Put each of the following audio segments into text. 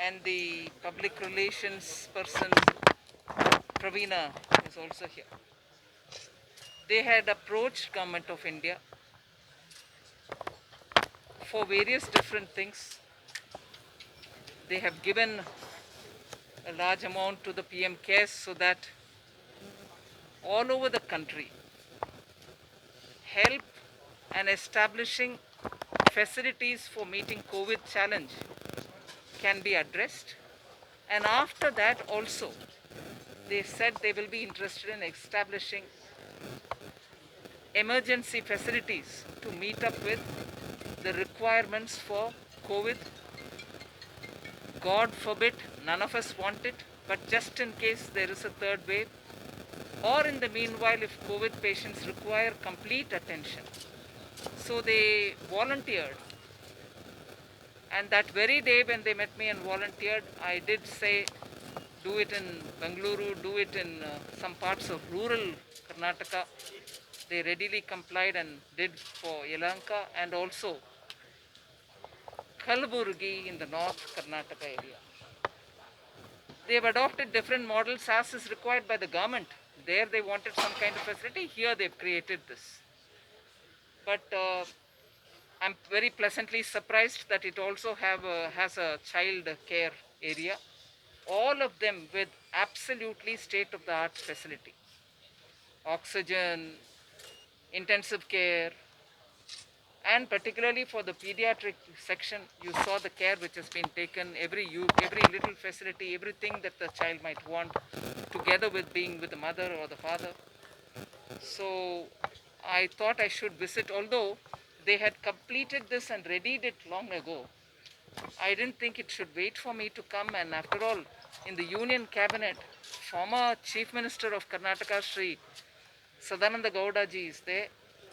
and the public relations person Praveena is also here. They had approached Government of India for various different things. They have given a large amount to the PM CARES so that all over the country help and establishing facilities for meeting COVID challenge can be addressed. And after that also, they said they will be interested in establishing emergency facilities to meet up with the requirements for COVID. God forbid, none of us want it, but just in case there is a third wave, or in the meanwhile, if COVID patients require complete attention. So they volunteered. And that very day when they met me and volunteered, I did say, do it in Bengaluru, do it in some parts of rural Karnataka. They readily complied and did for Yelahanka and also Kalaburgi in the North Karnataka area. They have adopted different models as is required by the government. There they wanted some kind of facility. Here they've created this. But I'm very pleasantly surprised that it also has a child care area. All of them with absolutely state-of-the-art facility. Oxygen, intensive care, and particularly for the pediatric section, you saw the care which has been taken, every little facility, everything that the child might want, together with being with the mother or the father. So I thought I should visit, although they had completed this and readied it long ago. I didn't think it should wait for me to come, and after all, in the Union Cabinet, former Chief Minister of Karnataka, Sri Sadananda Gowda ji is there.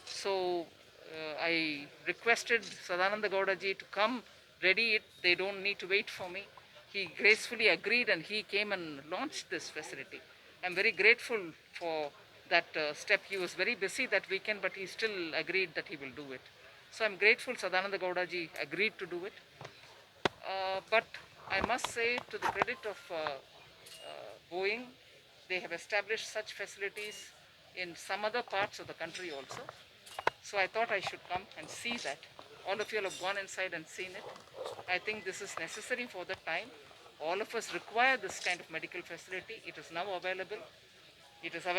So I requested Sadananda Gowda ji to come ready it. They don't need to wait for me. He gracefully agreed and he came and launched this facility. I'm very grateful for that step. He was very busy that weekend, but he still agreed that he will do it. So I'm grateful Sadananda Gowda ji agreed to do it. But I must say, to the credit of Boeing, they have established such facilities in some other parts of the country also. So I thought I should come and see that. All of you have gone inside and seen it. I think this is necessary for the time. All of us require this kind of medical facility. It is now available. It is available